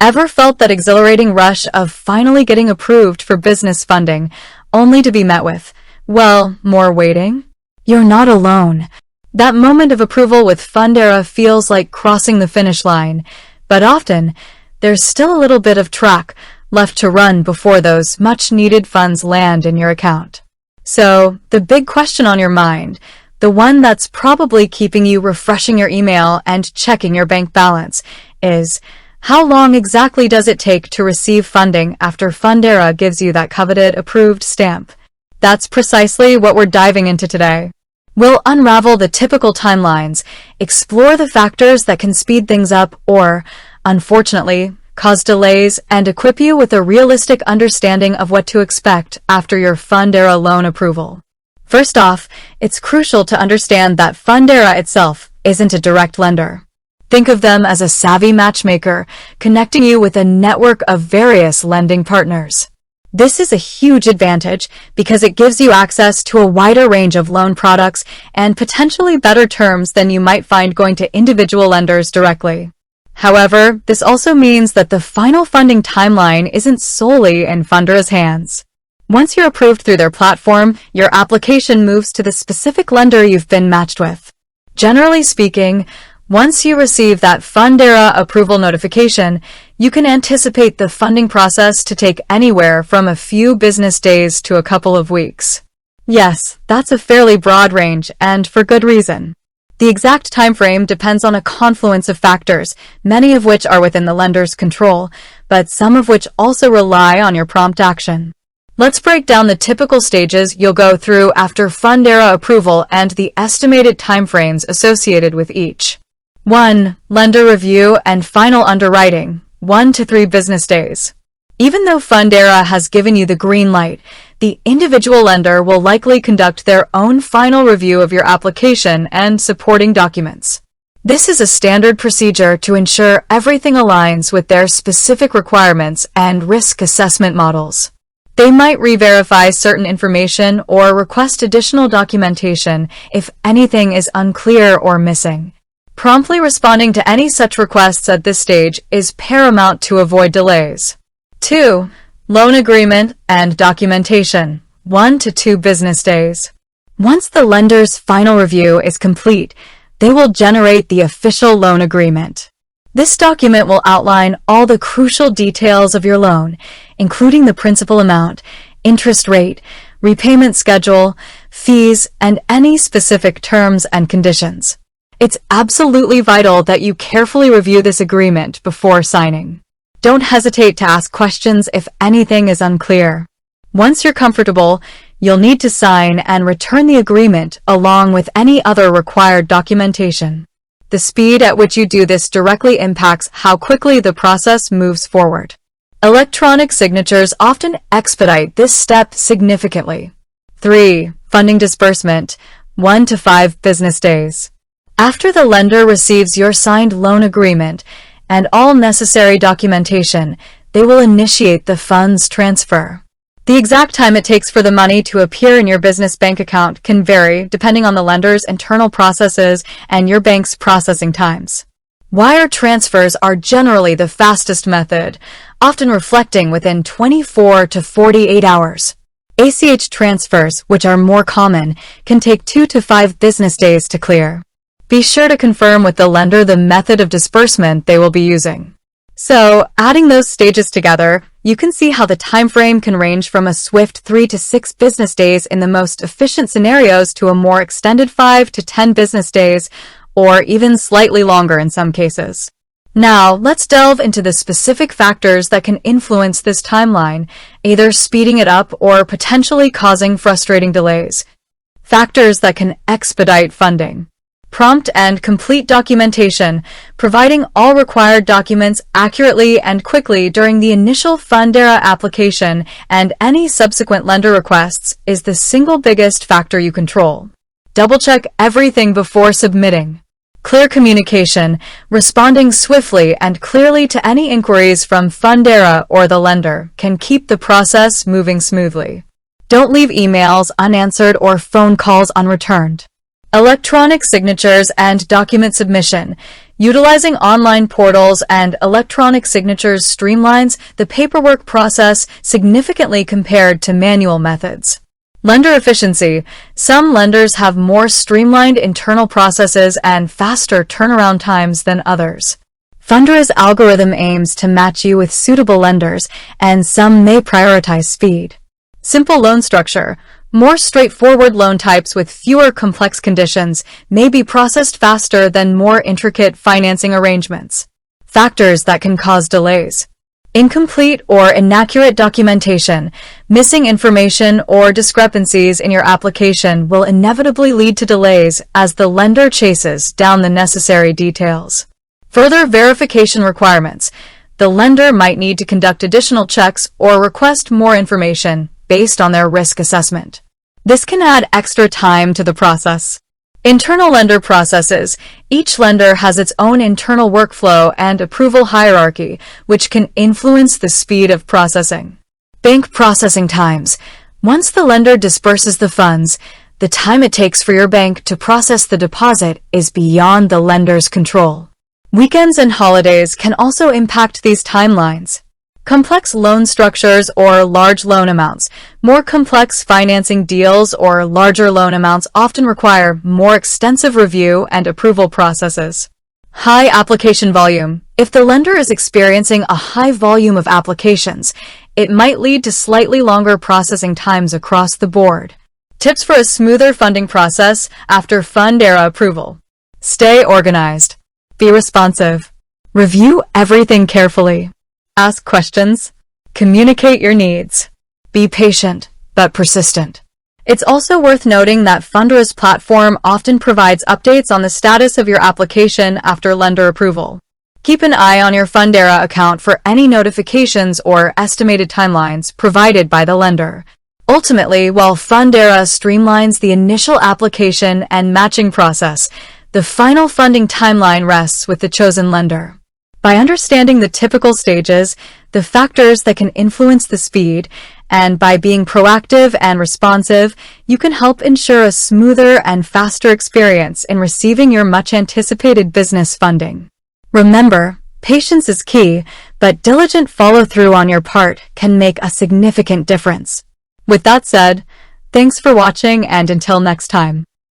Ever felt that exhilarating rush of finally getting approved for business funding, only to be met with, well, more waiting? You're not alone. That moment of approval with Fundera feels like crossing the finish line, but often, there's still a little bit of track left to run before those much-needed funds land in your account. So, the big question on your mind, the one that's probably keeping you refreshing your email and checking your bank balance, is how long exactly does it take to receive funding after Fundera gives you that coveted approved stamp? That's precisely what we're diving into today. We'll unravel the typical timelines, explore the factors that can speed things up or, unfortunately, cause delays, and equip you with a realistic understanding of what to expect after your Fundera loan approval. First off, it's crucial to understand that Fundera itself isn't a direct lender. Think of them as a savvy matchmaker, connecting you with a network of various lending partners. This is a huge advantage because it gives you access to a wider range of loan products and potentially better terms than you might find going to individual lenders directly. However, this also means that the final funding timeline isn't solely in Fundera's hands. Once you're approved through their platform, your application moves to the specific lender you've been matched with. Generally speaking, once you receive that Fundera approval notification, you can anticipate the funding process to take anywhere from a few business days to a couple of weeks. Yes, that's a fairly broad range, and for good reason. The exact time frame depends on a confluence of factors, many of which are within the lender's control, but some of which also rely on your prompt action. Let's break down the typical stages you'll go through after Fundera approval and the estimated timeframes associated with each. 1. Lender review and final underwriting, 1 to 3 business days. Even though Fundera has given you the green light, the individual lender will likely conduct their own final review of your application and supporting documents. This is a standard procedure to ensure everything aligns with their specific requirements and risk assessment models. They might re-verify certain information or request additional documentation if anything is unclear or missing. Promptly responding to any such requests at this stage is paramount to avoid delays. 2. Loan agreement and documentation, 1 to 2 business days. Once the lender's final review is complete, they will generate the official loan agreement. This document will outline all the crucial details of your loan, including the principal amount, interest rate, repayment schedule, fees, and any specific terms and conditions. It's absolutely vital that you carefully review this agreement before signing. Don't hesitate to ask questions if anything is unclear. Once you're comfortable, you'll need to sign and return the agreement along with any other required documentation. The speed at which you do this directly impacts how quickly the process moves forward. Electronic signatures often expedite this step significantly. 3. Funding disbursement, 1 to 5 business days. After the lender receives your signed loan agreement and all necessary documentation, they will initiate the funds transfer. The exact time it takes for the money to appear in your business bank account can vary depending on the lender's internal processes and your bank's processing times. Wire transfers are generally the fastest method, often reflecting within 24 to 48 hours. ACH transfers, which are more common, can take 2 to 5 business days to clear. Be sure to confirm with the lender the method of disbursement they will be using. So, adding those stages together, you can see how the time frame can range from a swift 3 to 6 business days in the most efficient scenarios to a more extended 5 to 10 business days, or even slightly longer in some cases. Now, let's delve into the specific factors that can influence this timeline, either speeding it up or potentially causing frustrating delays. Factors that can expedite funding. Prompt and complete documentation, providing all required documents accurately and quickly during the initial Fundera application and any subsequent lender requests is the single biggest factor you control. Double-check everything before submitting. Clear communication, responding swiftly and clearly to any inquiries from Fundera or the lender can keep the process moving smoothly. Don't leave emails unanswered or phone calls unreturned. Electronic signatures and document submission. Utilizing online portals and electronic signatures streamlines the paperwork process significantly compared to manual methods. Lender efficiency. Some lenders have more streamlined internal processes and faster turnaround times than others. Fundera's algorithm aims to match you with suitable lenders, and some may prioritize speed. Simple loan structure. More straightforward loan types with fewer complex conditions may be processed faster than more intricate financing arrangements. Factors that can cause delays. Incomplete or inaccurate documentation, missing information, or discrepancies in your application will inevitably lead to delays as the lender chases down the necessary details. Further verification requirements. The lender might need to conduct additional checks or request more information based on their risk assessment. This can add extra time to the process. Internal lender processes. Each lender has its own internal workflow and approval hierarchy, which can influence the speed of processing. Bank processing times. Once the lender disperses the funds, the time it takes for your bank to process the deposit is beyond the lender's control. Weekends and holidays can also impact these timelines. Complex loan structures or large loan amounts. More complex financing deals or larger loan amounts often require more extensive review and approval processes. High application volume. If the lender is experiencing a high volume of applications, it might lead to slightly longer processing times across the board. Tips for a smoother funding process after Fundera approval. Stay organized. Be responsive. Review everything carefully. Ask questions. Communicate your needs. Be patient, but persistent. It's also worth noting that Fundera's platform often provides updates on the status of your application after lender approval. Keep an eye on your Fundera account for any notifications or estimated timelines provided by the lender. Ultimately, while Fundera streamlines the initial application and matching process, the final funding timeline rests with the chosen lender. By understanding the typical stages, the factors that can influence the speed, and by being proactive and responsive, you can help ensure a smoother and faster experience in receiving your much-anticipated business funding. Remember, patience is key, but diligent follow-through on your part can make a significant difference. With that said, thanks for watching, and until next time.